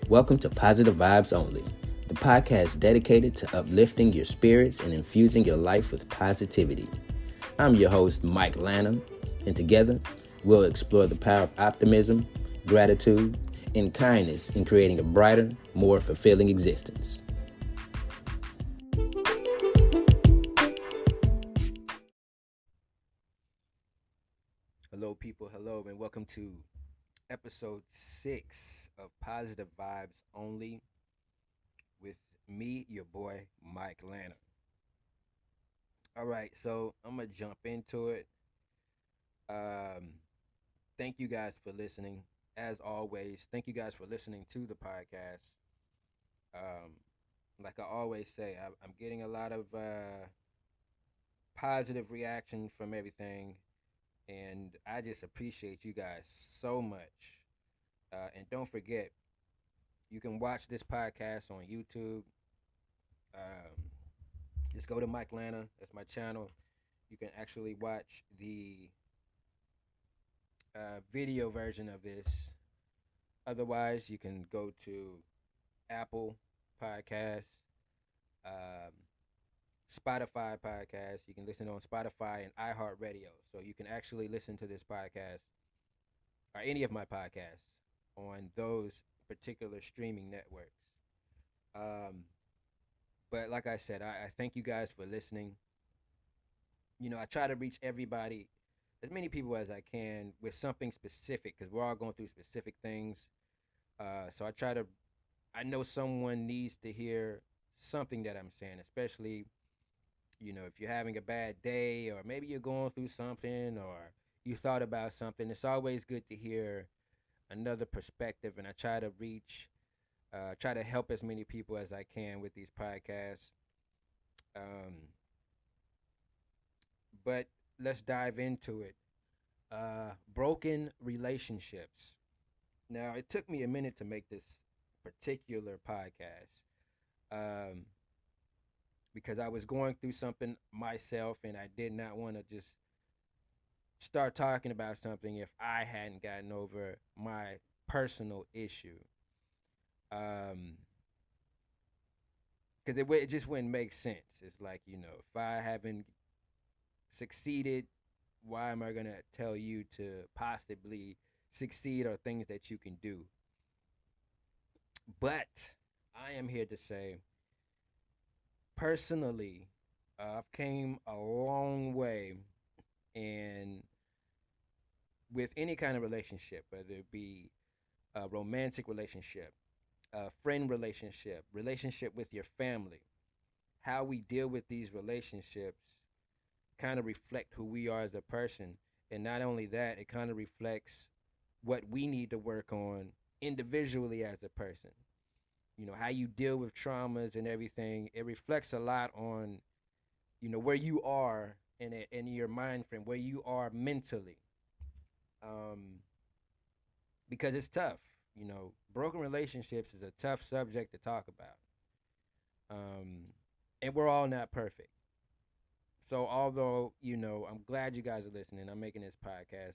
Welcome to Positive Vibes Only, the podcast dedicated to uplifting your spirits and infusing your life with positivity. I'm your host, Mike Lanham, and together we'll explore the power of optimism, gratitude, and kindness in creating a brighter, more fulfilling existence. Hello, people. Hello, and welcome to episode 6 of Positive Vibes Only with me, your boy, Mike Lanham. All right, so I'm going to jump into it. Thank you guys for listening. As always, thank you guys for listening to the podcast. Um, like I always say, I'm getting a lot of positive reaction from everything, and I just appreciate you guys so much. And don't forget, you can watch this podcast on YouTube. Um, just go to Mike Lana. That's my channel. You can actually watch the video version of this. Otherwise, you can go to Apple Podcasts, um, Spotify Podcasts. You can listen on Spotify and iHeartRadio. So you can actually listen to this podcast or any of my podcasts on those particular streaming networks. But like I said, I thank you guys for listening. I try to reach everybody, as many people as I can, with something specific because we're all going through specific things. So I know someone needs to hear something that I'm saying, especially, if you're having a bad day or maybe you're going through something or you thought about something. It's always good to hear another perspective, and I try to help as many people as I can with these podcasts. But let's dive into it. Broken relationships. Now, it took me a minute to make this particular podcast um, because I was going through something myself, and I did not want to just start talking about something if I hadn't gotten over my personal issue. Because it just wouldn't make sense. It's like, if I haven't succeeded, why am I going to tell you to possibly succeed or things that you can do? But I am here to say, personally, I've came a long way, and with any kind of relationship, whether it be a romantic relationship, a friend relationship with your family, how we deal with these relationships kind of reflect who we are as a person. And not only that, it kind of reflects what we need to work on individually as a person. How you deal with traumas and everything. It reflects a lot on, where you are in your mind frame, where you are mentally. Because it's tough. Broken relationships is a tough subject to talk about. And we're all not perfect. So although, I'm glad you guys are listening, I'm making this podcast,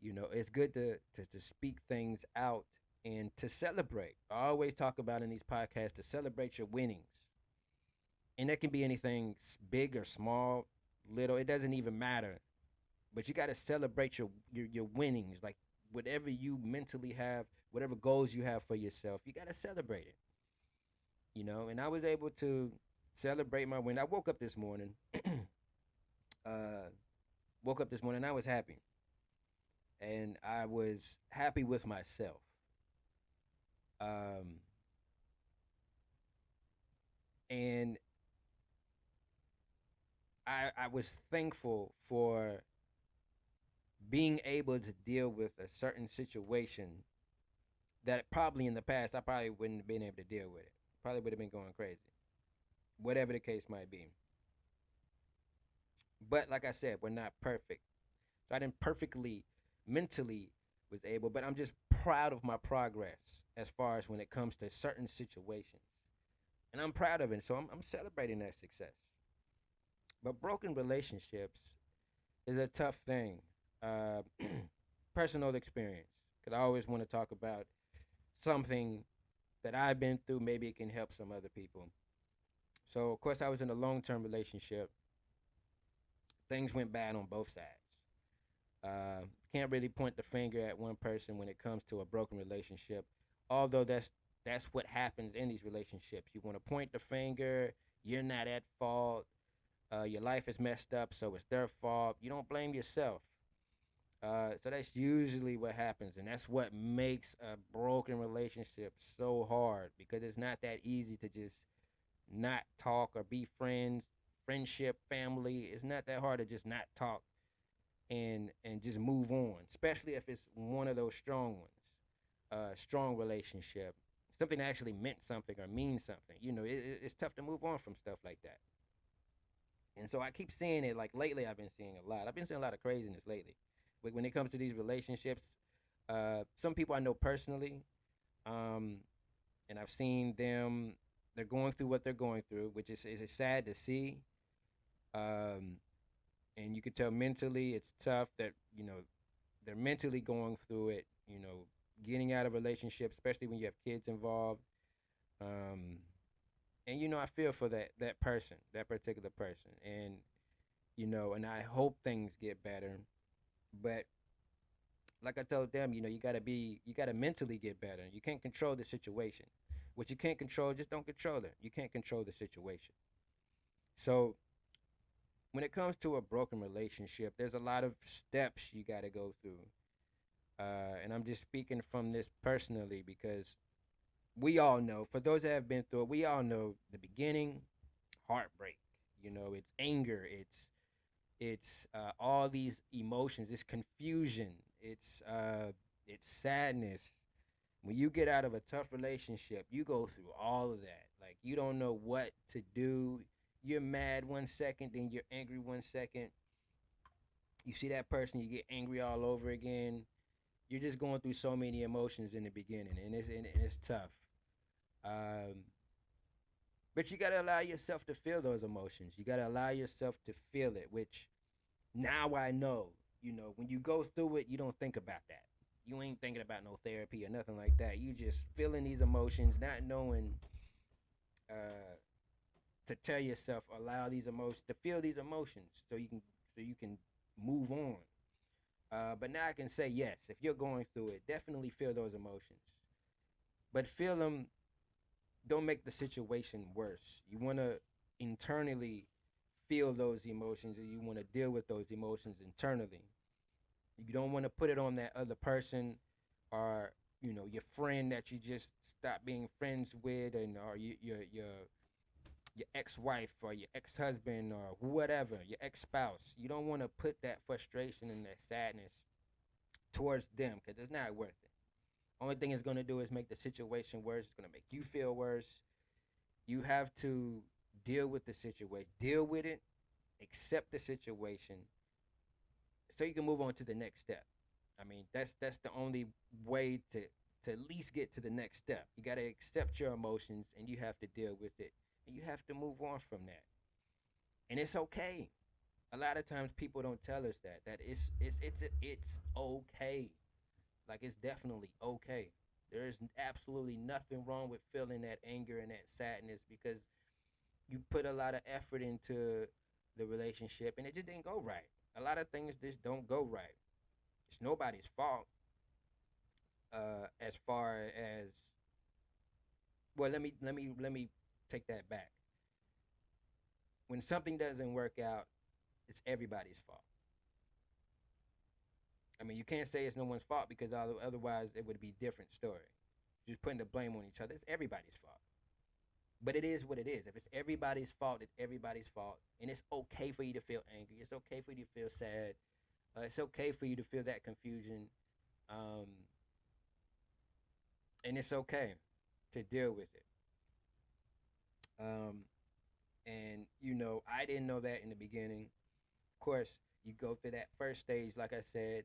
it's good to speak things out and to celebrate. I always talk about in these podcasts to celebrate your winnings. And that can be anything big or small, little, it doesn't even matter. But you got to celebrate your winnings, like whatever you mentally have, whatever goals you have for yourself, you got to celebrate it. And I was able to celebrate my win. I woke up this morning. I was happy. And I was happy with myself. And I was thankful for being able to deal with a certain situation that probably in the past I probably wouldn't have been able to deal with it. Probably would have been going crazy. Whatever the case might be. But like I said, we're not perfect. So I didn't perfectly mentally was able, but I'm just proud of my progress as far as when it comes to certain situations. And I'm proud of it. So I'm celebrating that success. But broken relationships is a tough thing. Uh, Personal experience. Because I always want to talk about something that I've been through, maybe it can help some other people. So, of course, I was in a long term relationship. Things went bad on both sides. Uh, can't really point the finger at one person when it comes to a broken relationship, although that's what happens in these relationships. You want to point the finger. You're not at fault. Your life is messed up, so it's their fault. You don't blame yourself. So that's usually what happens, and that's what makes a broken relationship so hard because it's not that easy to just not talk or be friends, friendship, family. It's not that hard to just not talk and just move on, especially if it's one of those strong ones, strong relationship, something that actually meant something or means something. It's tough to move on from stuff like that. And so I keep seeing it. Like lately, I've been seeing a lot. I've been seeing a lot of craziness lately. When it comes to these relationships, some people I know personally, um, and I've seen them. They're going through what they're going through, which is sad to see. Um, and you can tell mentally it's tough that they're mentally going through it. Getting out of relationships, especially when you have kids involved. Um, and I feel for that person, that particular person, and and I hope things get better. But like I told them, you gotta mentally get better. You can't control the situation. What you can't control, just don't control it. You can't control the situation. So when it comes to a broken relationship, there's a lot of steps you got to go through. And I'm just speaking from this personally because we all know, for those that have been through it, we all know the beginning, heartbreak. It's anger, it's all these emotions, it's confusion, it's sadness. When you get out of a tough relationship, you go through all of that. Like you don't know what to do. You're mad 1 second, then you're angry 1 second. You see that person, you get angry all over again. You're just going through so many emotions in the beginning, and it's tough. Um, but you gotta allow yourself to feel those emotions. You gotta allow yourself to feel it. Which now I know. When you go through it, you don't think about that. You ain't thinking about no therapy or nothing like that. You just feeling these emotions, not knowing uh, to tell yourself allow these emotions to feel these emotions so you can move on. But now I can say yes, if you're going through it, definitely feel those emotions, but feel them. Don't make the situation worse. You want to internally feel those emotions, and you want to deal with those emotions internally. You don't want to put it on that other person, or your friend that you just stopped being friends with, and or your ex-wife or your ex-husband or whatever, your ex-spouse. You don't want to put that frustration and that sadness towards them because it's not worth it. Only thing it's going to do is make the situation worse. It's going to make you feel worse. You have to deal with the situation, deal with it, accept the situation, so you can move on to the next step. I mean, that's the only way to at least get to the next step. You got to accept your emotions and you have to deal with it, and you have to move on from that. And it's okay. A lot of times people don't tell us that it's okay. Like it's definitely okay. There is absolutely nothing wrong with feeling that anger and that sadness because you put a lot of effort into the relationship and it just didn't go right. A lot of things just don't go right. It's nobody's fault. As far as well, let me take that back. When something doesn't work out, it's everybody's fault. I mean, you can't say it's no one's fault because otherwise it would be a different story. Just putting the blame on each other. It's everybody's fault. But it is what it is. If it's everybody's fault, it's everybody's fault. And it's okay for you to feel angry. It's okay for you to feel sad. It's okay for you to feel that confusion. Um, and it's okay to deal with it. Um, and, I didn't know that in the beginning. Of course, you go through that first stage, like I said,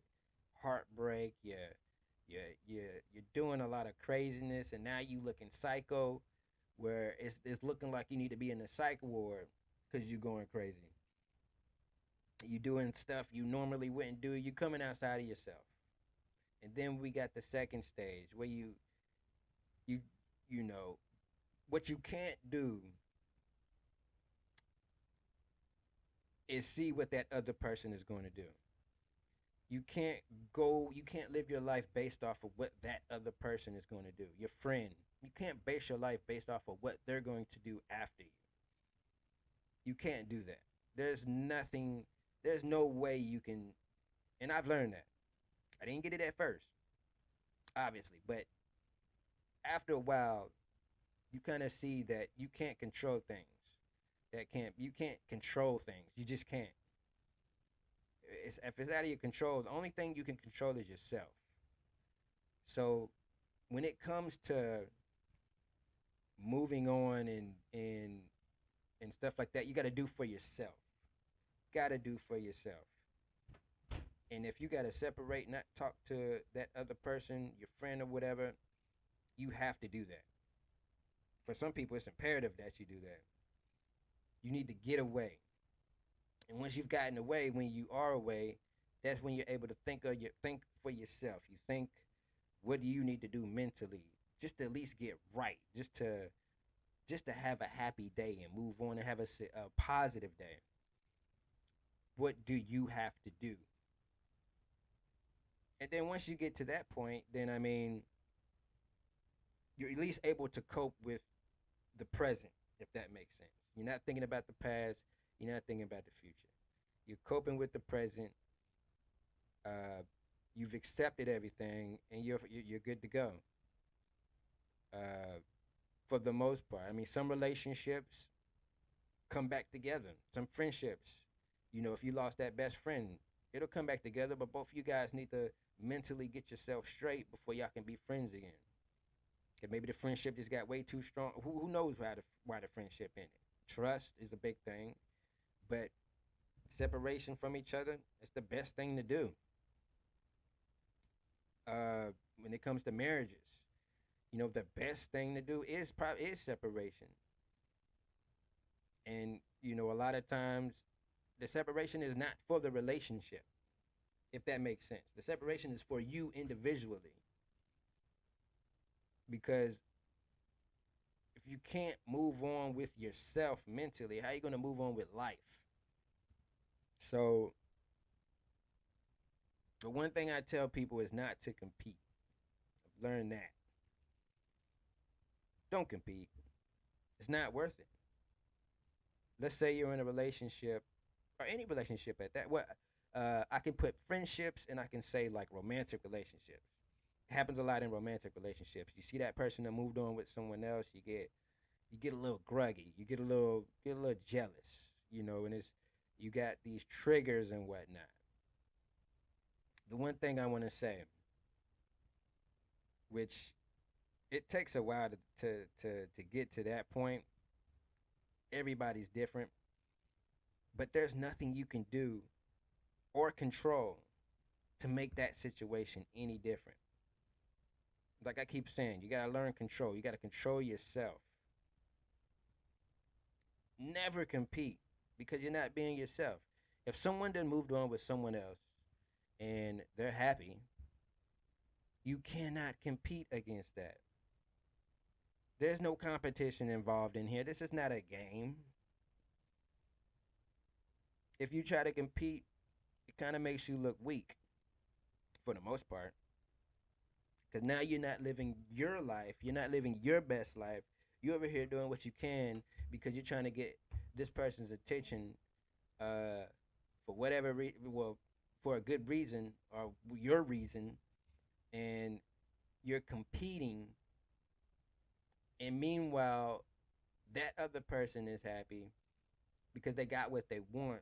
heartbreak. You're doing a lot of craziness, and now you looking psycho, where it's looking like you need to be in the psych ward because you're going crazy. You doing stuff you normally wouldn't do. You coming outside of yourself. And then we got the second stage where you you know, what you can't do is see what that other person is going to do. You can't you can't live your life based off of what that other person is going to do. Your friend, you can't base your life based off of what they're going to do after you. You can't do that. There's nothing, there's no way you can, and I've learned that. I didn't get it at first, obviously, but after a while, you kind of see that you can't control things. You can't control things. You just can't. If it's out of your control, the only thing you can control is yourself. So when it comes to moving on and stuff like that, you got to do for yourself. Got to do for yourself. And if you got to separate, not talk to that other person, your friend or whatever, you have to do that. For some people, it's imperative that you do that. You need to get away. And once you've gotten away, when you are away, that's when you're able to think for yourself. You think, what do you need to do mentally, just to at least get right, just to have a happy day and move on and have a positive day. What do you have to do? And then once you get to that point, then I mean, you're at least able to cope with the present, if that makes sense. You're not thinking about the past. You're not thinking about the future. You're coping with the present. Uh, you've accepted everything, and you're good to go. Uh, for the most part, I mean, some relationships come back together. Some friendships, if you lost that best friend, it'll come back together. But both of you guys need to mentally get yourself straight before y'all can be friends again. Cause maybe the friendship just got way too strong. Who knows why the friendship ended? Trust is a big thing, but separation from each other is the best thing to do. When it comes to marriages, the best thing to do is separation. And a lot of times, the separation is not for the relationship, if that makes sense. The separation is for you individually, because if you can't move on with yourself mentally, how are you going to move on with life? So the one thing I tell people is not to compete. I've learned that. Don't compete. It's not worth it. Let's say you're in a relationship, or any relationship at that. What I can put friendships, and I can say like romantic relationships. It happens a lot in romantic relationships. You see that person that moved on with someone else, you get a little gruggy, you get a little jealous, and you got these triggers and whatnot. The one thing I want to say, which it takes a while to get to that point. Everybody's different, but there's nothing you can do or control to make that situation any different. Like I keep saying, you gotta learn control. You gotta control yourself. Never compete, because you're not being yourself. If someone done moved on with someone else and they're happy, you cannot compete against that. There's no competition involved in here. This is not a game. If you try to compete, it kind of makes you look weak for the most part. Because now you're not living your life. You're not living your best life. You're over here doing what you can because you're trying to get this person's attention for whatever well, for a good reason or your reason, and you're competing. And meanwhile, that other person is happy because they got what they want,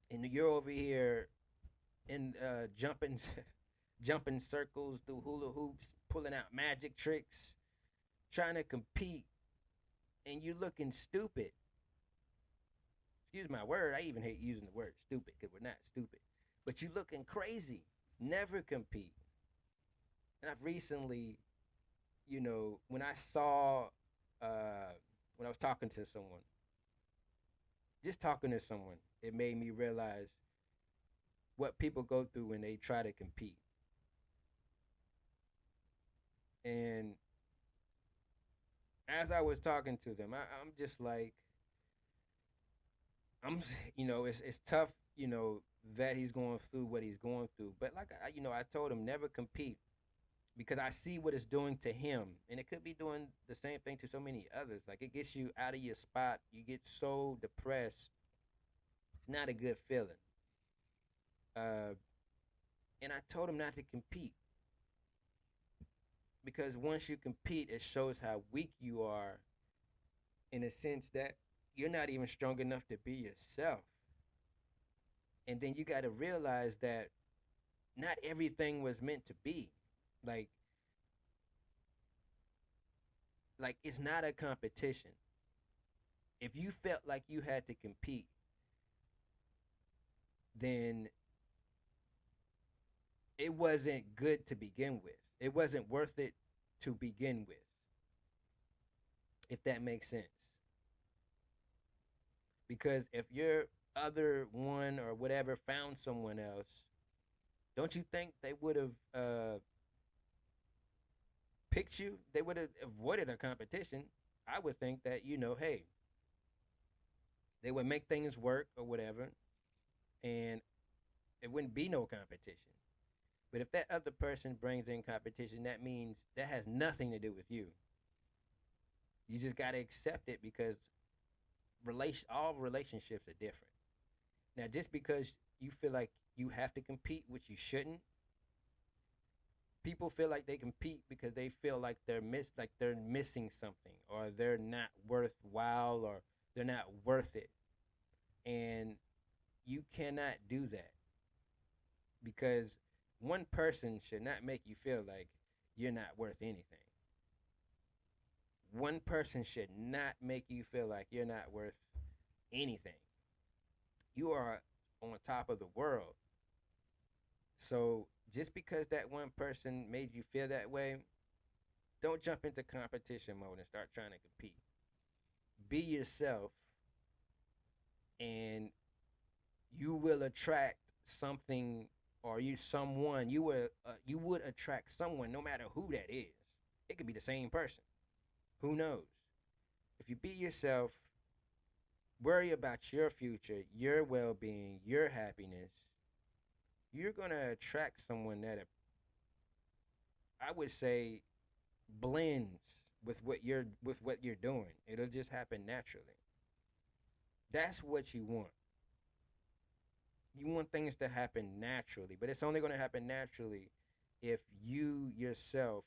and you're over here in jumping jumping circles through hula hoops, pulling out magic tricks, trying to compete, and you looking stupid. Excuse my word. I even hate using the word stupid because we're not stupid. But you looking crazy. Never compete. And I've recently, when I saw, when I was talking to someone, just talking to someone, it made me realize what people go through when they try to compete. And as I was talking to them, I'm just like, it's tough, that he's going through what he's going through. But like I told him never compete because I see what it's doing to him, and it could be doing the same thing to so many others. Like it gets you out of your spot. You get so depressed. It's not a good feeling. Uh, and I told him not to compete because once you compete, it shows how weak you are in a sense that you're not even strong enough to be yourself. And then you got to realize that not everything was meant to be. Like like it's not a competition. If you felt like you had to compete, then it wasn't good to begin with. It wasn't worth it to begin with, if that makes sense. Because if your other one or whatever found someone else, don't you think they would have picked you? They would have avoided a competition. I would think that, hey, they would make things work or whatever, and it wouldn't be no competition. But if that other person brings in competition, that means that has nothing to do with you. You just got to accept it because all relationships are different. Now, just because you feel like you have to compete, which you shouldn't, people feel like they compete because they feel like they're missing something or they're not worthwhile or they're not worth it. And you cannot do that because one person should not make you feel like you're not worth anything. One person should not make you feel like you're not worth anything. You are on top of the world. So just because that one person made you feel that way, don't jump into competition mode and start trying to compete. Be yourself, and you will attract something, or you would attract someone no matter who that is. It could be the same person. Who knows? If you be yourself, worry about your future, your well-being, your happiness, you're going to attract someone that I would say blends with what you're doing. It'll just happen naturally. That's what you want. You want things to happen naturally, but it's only going to happen naturally if you yourself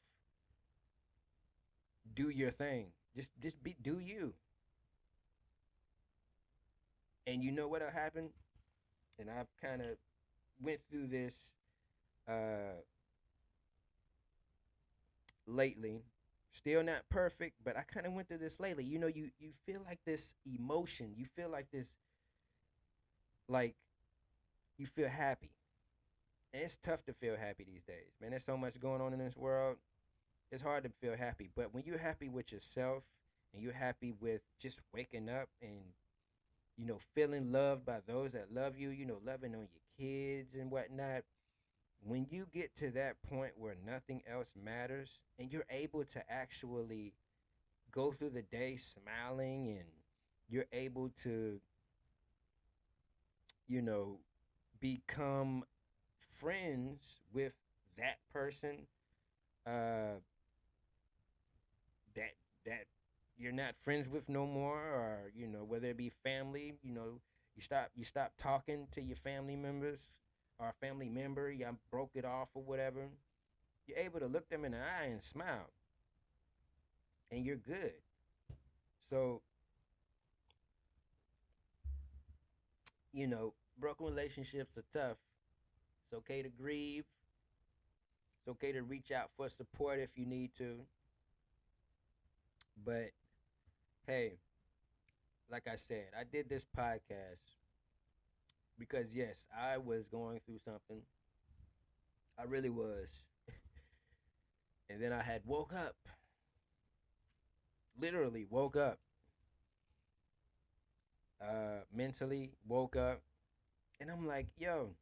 do your thing. Do you. And you know what'll happen? And I've kind of went through this uh lately. Still not perfect, but I kind of went through this lately. You feel like this emotion. You feel like this, like you feel happy. And it's tough to feel happy these days, man. There's so much going on in this world. It's hard to feel happy. But when you're happy with yourself and you're happy with just waking up and feeling loved by those that love you, loving on your kids and whatnot, when you get to that point where nothing else matters and you're able to actually go through the day smiling and you're able to, you know, become friends with that person uh, that that you're not friends with no more, or whether it be family, you stop talking to your family members or a family member, you broke it off or whatever. You're able to look them in the eye and smile, and you're good. So broken relationships are tough. It's okay to grieve. It's okay to reach out for support if you need to. But hey, like I said, I did this podcast because yes, I was going through something. I really was. And then I had woke up. Literally woke up. Mentally woke up. And I'm like, yo,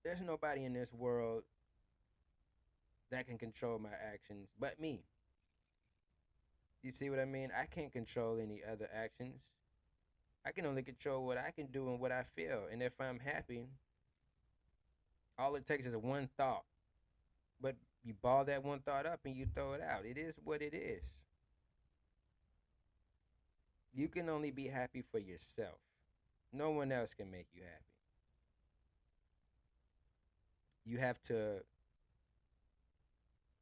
there's nobody in this world that can control my actions but me. You see what I mean? I can't control any other actions. I can only control what I can do and what I feel. And if I'm happy, all it takes is one thought. But you ball that one thought up and you throw it out. It is what it is. You can only be happy for yourself. No one else can make you happy. You have to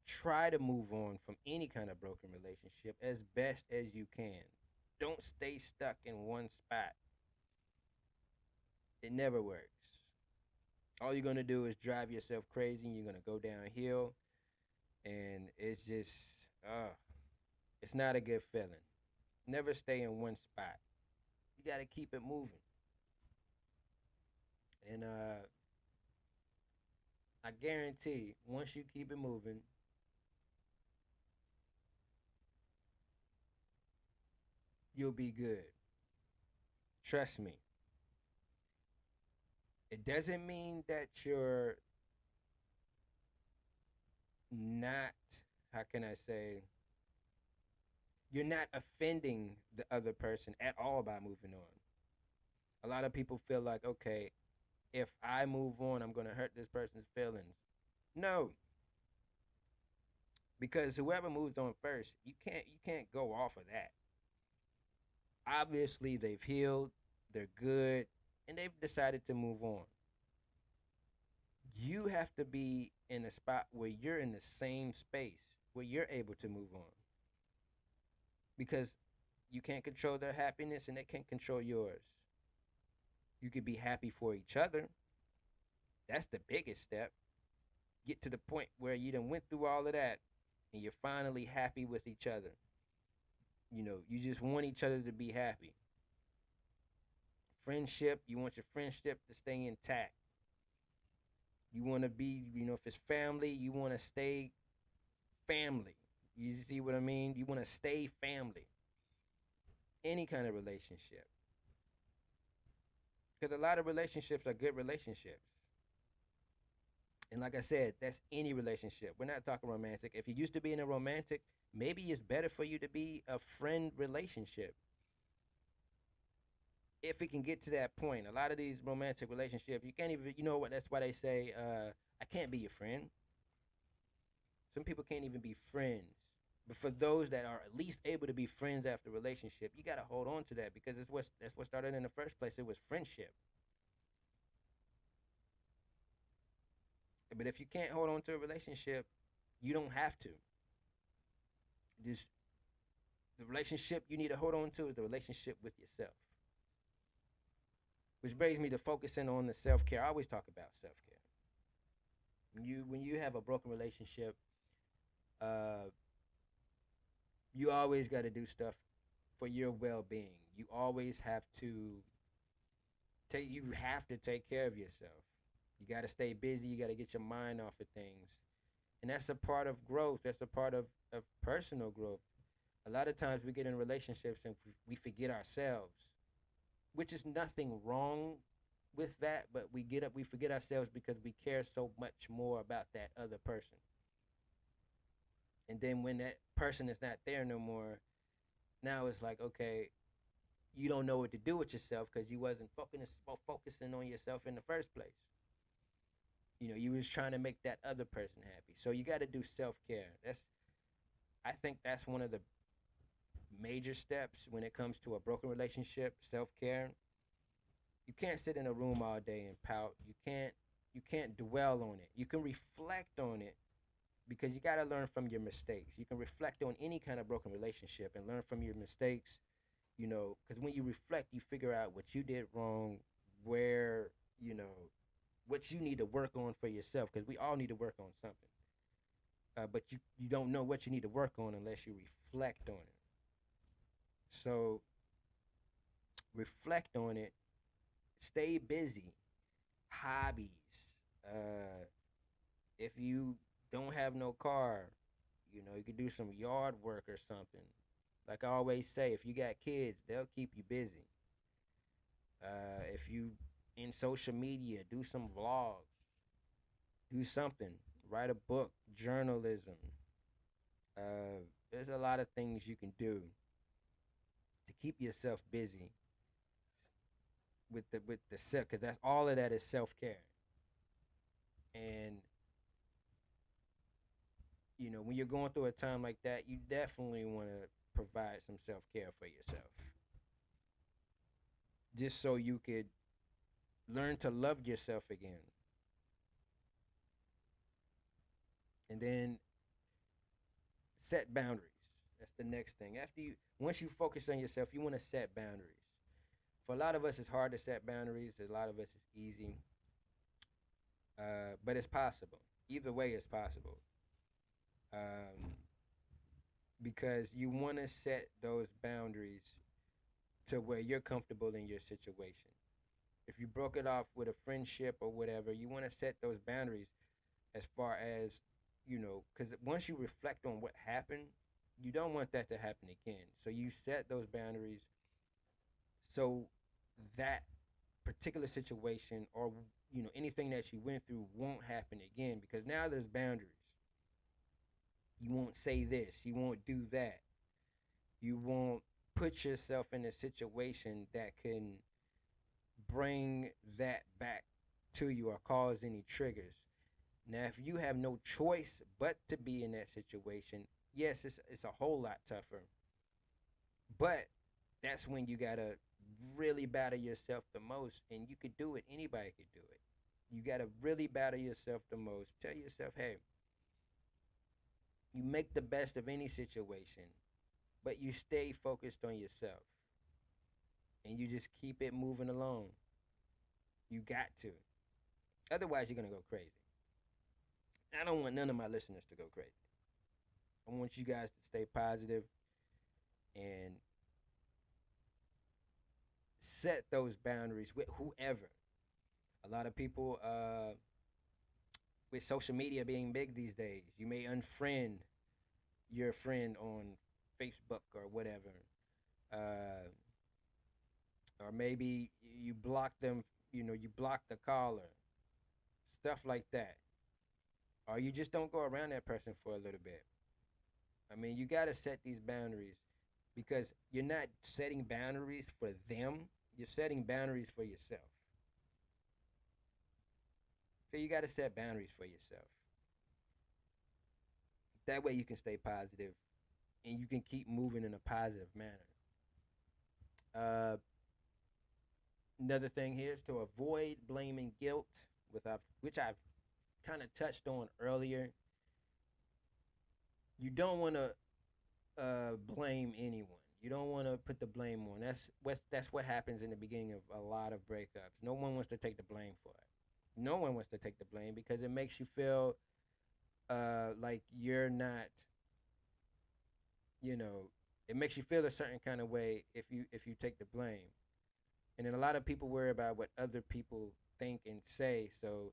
try to move on from any kind of broken relationship as best as you can. Don't stay stuck in one spot. It never works. All you're gonna do is drive yourself crazy. You're gonna go downhill, and it's just, it's not a good feeling. Never stay in one spot. You gotta keep it moving. And I guarantee, once you keep it moving, you'll be good. Trust me. It doesn't mean that you're not, how can I say, you're not offending the other person at all by moving on. A lot of people feel like, okay, if I move on, I'm going to hurt this person's feelings. No, because whoever moves on first, you can't go off of that. Obviously, they've healed, they're good, and they've decided to move on. You have to be in a spot where you're in the same space where you're able to move on, because you can't control their happiness and they can't control yours. You could be happy for each other. That's the biggest step. Get to the point where you done went through all of that and you're finally happy with each other. You just want each other to be happy. Friendship, you want your friendship to stay intact. You want to be, if it's family, you want to stay family. You see what I mean? You want to stay family. Any kind of relationship. Because a lot of relationships are good relationships. And like I said, that's any relationship. We're not talking romantic. If you used to be in a romantic, maybe it's better for you to be a friend relationship. If it can get to that point, a lot of these romantic relationships, you can't even, you know what? That's why they say, I can't be your friend. Some people can't even be friends. But for those that are at least able to be friends after a relationship, you got to hold on to that, because that's what started in the first place. It was friendship. But if you can't hold on to a relationship, you don't have to. Just the relationship you need to hold on to is the relationship with yourself. Which brings me to focusing on the self care. I always talk about self care. When you have a broken relationship, uh, you always got to do stuff for your well being. You have to take care of yourself. You got to stay busy. You got to get your mind off of things, and that's a part of growth. That's a part of personal growth. A lot of times we get in relationships and we forget ourselves, which is nothing wrong with that, but we forget ourselves because we care so much more about that other person. And then when that person is not there no more, now it's like, okay, you don't know what to do with yourself because you wasn't focusing on yourself in the first place. You was trying to make that other person happy. So you got to do self-care. I think that's one of the major steps when it comes to a broken relationship, self-care. You can't sit in a room all day and pout. You can't dwell on it. You can reflect on it, because you got to learn from your mistakes. You can reflect on any kind of broken relationship and learn from your mistakes, because when you reflect, you figure out what you did wrong, where, what you need to work on for yourself, because we all need to work on something. But you don't know what you need to work on unless you reflect on it. So reflect on it, stay busy, hobbies. Uh, if you don't have no car, you could do some yard work or something. Like I always say, if you got kids, they'll keep you busy. If you in social media, do some vlogs, do something, write a book, journalism. There's a lot of things you can do to keep yourself busy with the self, because that's all of that is self care. And when you're going through a time like that, you definitely want to provide some self care for yourself, just so you could learn to love yourself again. And then set boundaries. That's the next thing. Once you focus on yourself, you want to set boundaries. For a lot of us, it's hard to set boundaries. A lot of us, it's easy, but it's possible. Either way, it's possible. Um, because you want to set those boundaries to where you're comfortable in your situation. If you broke it off with a friendship or whatever, you want to set those boundaries as far as, because once you reflect on what happened, you don't want that to happen again. So you set those boundaries so that particular situation, or anything that you went through, won't happen again, because now there's boundaries. You won't say this, you won't do that, you won't put yourself in a situation that can bring that back to you or cause any triggers. Now, if you have no choice but to be in that situation, yes, it's a whole lot tougher. But that's when you gotta really battle yourself the most, and you could do it. Anybody could do it. You gotta really battle yourself the most. Tell yourself, hey, you make the best of any situation, but you stay focused on yourself, and you just keep it moving along. You got to. Otherwise, you're gonna go crazy. I don't want none of my listeners to go crazy. I want you guys to stay positive and set those boundaries with whoever. A lot of people, with social media being big these days, you may unfriend your friend on Facebook or whatever, uh, or maybe you block them. You block the caller, stuff like that, or you just don't go around that person for a little bit. I mean, you got to set these boundaries, because you're not setting boundaries for them, you're setting boundaries for yourself. So you got to set boundaries for yourself. That way you can stay positive and you can keep moving in a positive manner. Uh, Another thing here is to avoid blaming guilt, which I've kind of touched on earlier. You don't want to blame anyone. You don't want to put the blame on. That's what happens in the beginning of a lot of breakups. No one wants to take the blame for it. No one wants to take the blame, because it makes you feel like you're not, you know, it makes you feel a certain kind of way if you take the blame. And then a lot of people worry about what other people think and say. So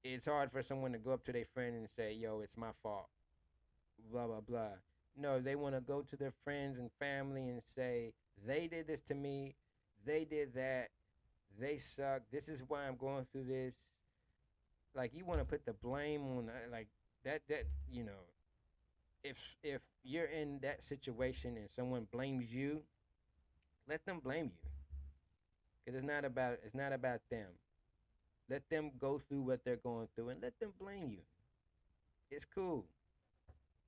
it's hard for someone to go up to their friend and say, "Yo, it's my fault." Blah blah blah. No, they want to go to their friends and family and say, "They did this to me. They did that. They suck. This is why I'm going through this." Like, you want to put the blame on, like, that if you're in that situation and someone blames you, let them blame you, because it's not about them. Let them go through what they're going through and let them blame you. It's cool.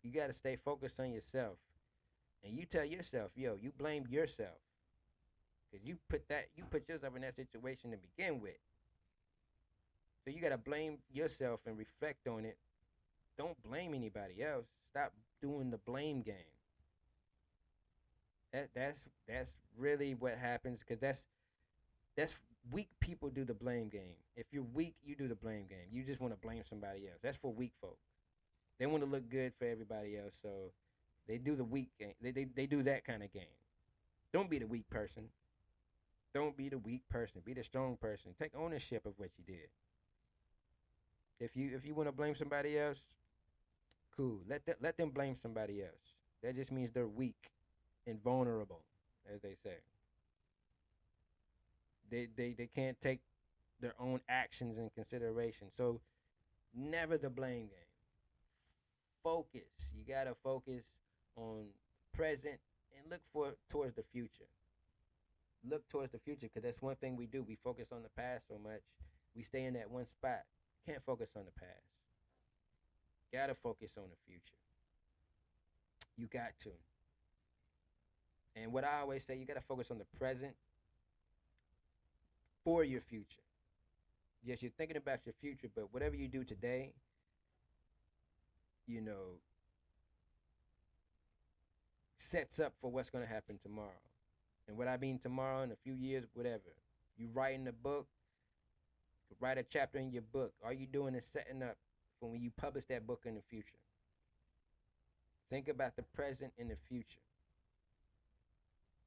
You got to stay focused on yourself, and you tell yourself, "Yo, you blamed yourself, because you put yourself in that situation to begin with." So you got to blame yourself and reflect on it. Don't blame anybody else. Stop doing the blame game. That's really what happens, because that's weak people do the blame game. If you're weak, you do the blame game. You just want to blame somebody else. That's for weak folk. They want to look good for everybody else, so they do the weak game. They do that kind of game. Don't be the weak person. Don't be the weak person. Be the strong person. Take ownership of what you did. If you want to blame somebody else, cool. Let them blame somebody else. That just means they're weak and vulnerable, as they say. They can't take their own actions in consideration. So Never the blame game. Focus. You gotta focus on present and look for towards the future. Look towards the future because that's one thing we do. We focus on the past so much. We stay in that one spot. Can't focus on the past. Gotta focus on the future. You got to. And what I always say, you gotta focus on the present for your future. Yes, you're thinking about your future, but whatever you do today, you know, sets up for what's gonna happen tomorrow. And what I mean tomorrow in a few years, whatever. You writing a book, write a chapter in your book. All you doing is setting up for when you publish that book in the future. Think about the present and the future.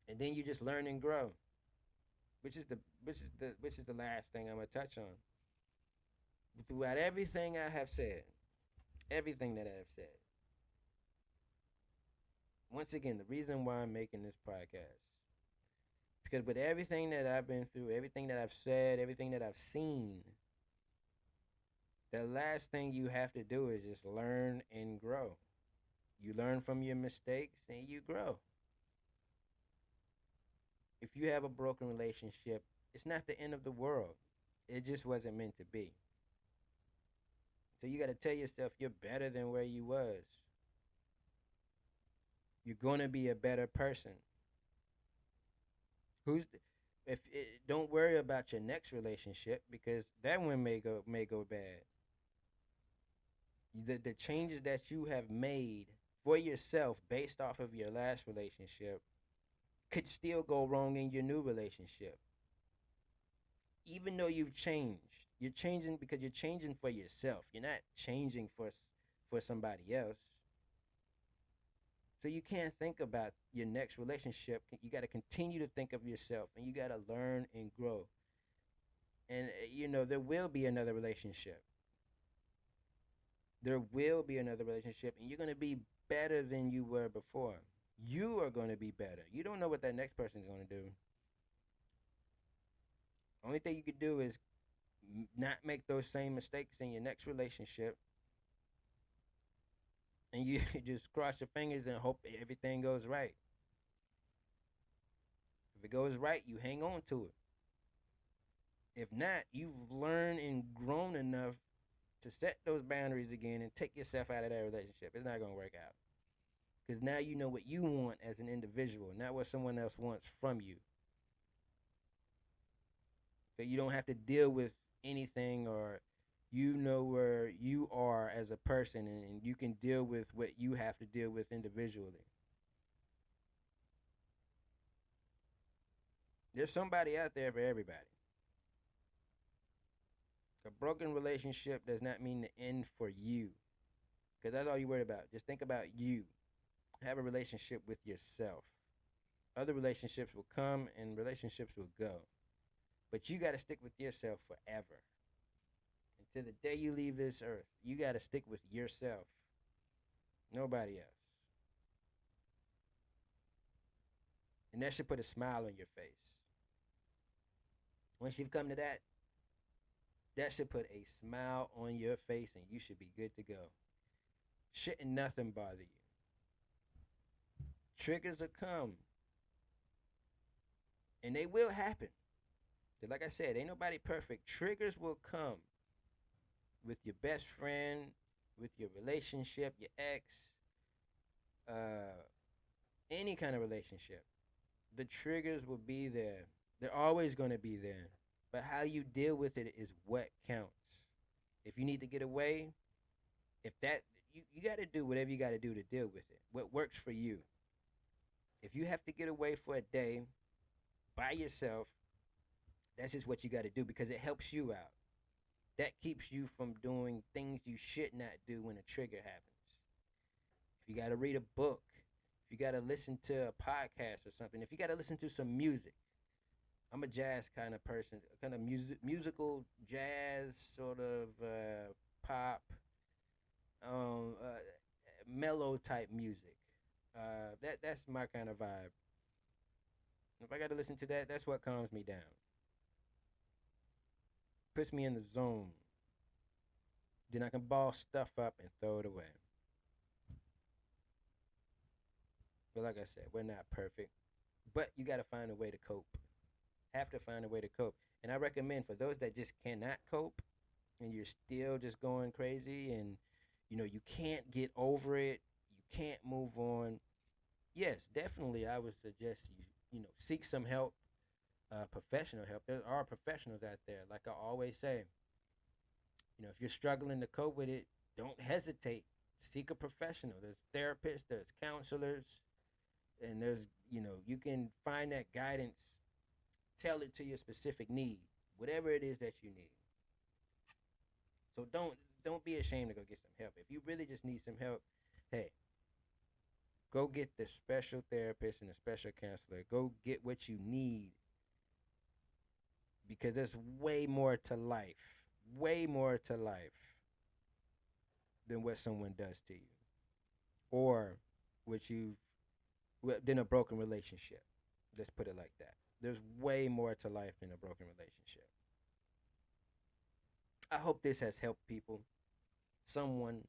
And then you just learn and grow. Which is the last thing I'm gonna touch on. Throughout everything that I have said. Once again, the reason why I'm making this podcast. Because with everything that I've been through, everything that I've said, everything that I've seen, the last thing you have to do is just learn and grow. You learn from your mistakes and you grow. If you have a broken relationship, it's not the end of the world. It just wasn't meant to be. So you got to tell yourself you're better than where you was. You're going to be a better person. Who's the, if it, Don't worry about your next relationship because that one may go bad. The changes that you have made for yourself based off of your last relationship could still go wrong in your new relationship. Even though you're changing because you're changing for yourself. You're not changing for somebody else. So you can't think about your next relationship. You got to continue to think of yourself and you got to learn and grow. And there will be another relationship. There will be another relationship and you're going to be better than you were before. You are going to be better. You don't know what that next person is going to do. Only thing you could do is not make those same mistakes in your next relationship. And you just cross your fingers and hope everything goes right. If it goes right, you hang on to it. If not, you've learned and grown enough to set those boundaries again and take yourself out of that relationship. It's not going to work out. Because now you know what you want as an individual, not what someone else wants from you. So you don't have to deal with anything, or you know where you are as a person and you can deal with what you have to deal with individually. There's somebody out there for everybody. A broken relationship does not mean the end for you. Because that's all you worry about. Just think about you. Have a relationship with yourself. Other relationships will come and relationships will go. But you got to stick with yourself forever. Until the day you leave this earth, you got to stick with yourself. Nobody else. And that should put a smile on your face. Once you've come to that, that should put a smile on your face and you should be good to go. Shouldn't nothing bother you. Triggers will come. And they will happen. So like I said, ain't nobody perfect. Triggers will come with your best friend, with your relationship, your ex, any kind of relationship. The triggers will be there. They're always going to be there. But how you deal with it is what counts. If you need to get away, if that you got to do whatever you got to do to deal with it. What works for you. If you have to get away for a day by yourself, that's just what you got to do because it helps you out. That keeps you from doing things you should not do when a trigger happens. If you got to read a book, if you got to listen to a podcast or something, if you got to listen to some music. I'm a jazz kind of person, kind of musical jazz, sort of pop, mellow type music. That's my kind of vibe. If I got to listen to that, that's what calms me down. Puts me in the zone. Then I can ball stuff up and throw it away. But like I said, we're not perfect. But you got to find a way to cope. Have to find a way to cope. And I recommend for those that just cannot cope and you're still just going crazy and you can't get over it, you can't move on. Yes, definitely I would suggest you seek some help, professional help. There are professionals out there. Like I always say, if you're struggling to cope with it, don't hesitate. Seek a professional. There's therapists, there's counselors, and you can find that guidance tailored to your specific need, whatever it is that you need. So don't be ashamed to go get some help. If you really just need some help, hey, go get the special therapist and the special counselor. Go get what you need because there's way more to life, way more to life than what someone does to you or what you than a broken relationship. Let's put it like that. There's way more to life than a broken relationship. I hope this has helped people, someone,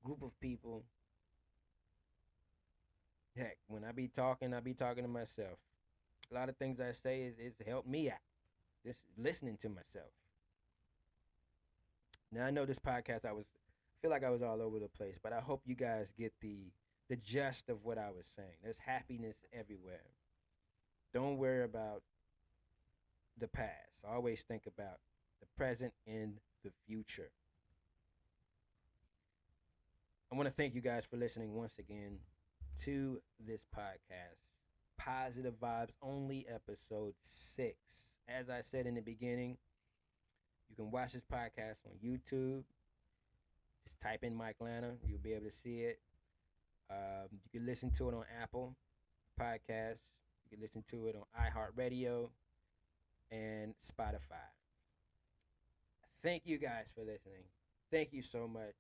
group of people. Heck, when I be talking to myself. A lot of things I say is help me out. Just listening to myself. Now I know this podcast I feel like I was all over the place, but I hope you guys get the gist of what I was saying. There's happiness everywhere. Don't worry about the past. Always think about the present and the future. I want to thank you guys for listening once again to this podcast. Positive Vibes Only, episode 6. As I said in the beginning, you can watch this podcast on YouTube. Just type in Mike Lana. You'll be able to see it. You can listen to it on Apple Podcasts. You can listen to it on iHeartRadio and Spotify. Thank you guys for listening. Thank you so much.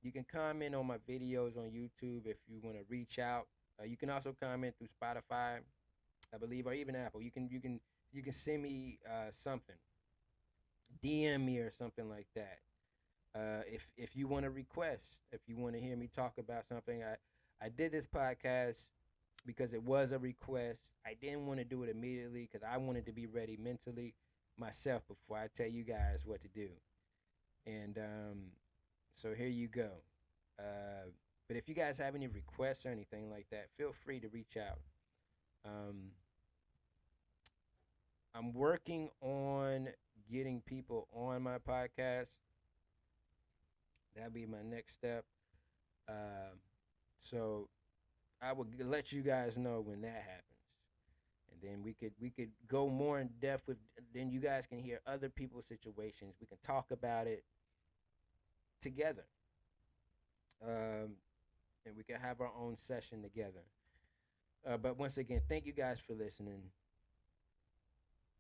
You can comment on my videos on YouTube if you want to reach out. You can also comment through Spotify, I believe, or even Apple. You can send me something, DM me or something like that. If you want to request, if you want to hear me talk about something, I did this podcast because it was a request. I didn't want to do it immediately because I wanted to be ready mentally myself before I tell you guys what to do. And so here you go. But if you guys have any requests or anything like that, feel free to reach out. Um, I'm working on getting people on my podcast. That'll be my next step. So I will let you guys know when that happens, and then we could go more in depth with. Then you guys can hear other people's situations. We can talk about it together, and we can have our own session together. But once again, thank you guys for listening.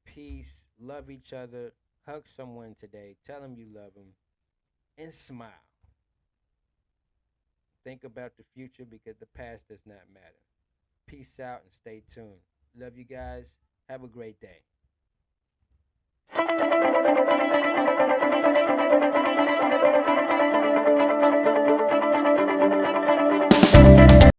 Peace. Love each other. Hug someone today. Tell them you love them, and smile. Think about the future because the past does not matter. Peace out and stay tuned. Love you guys. Have a great day.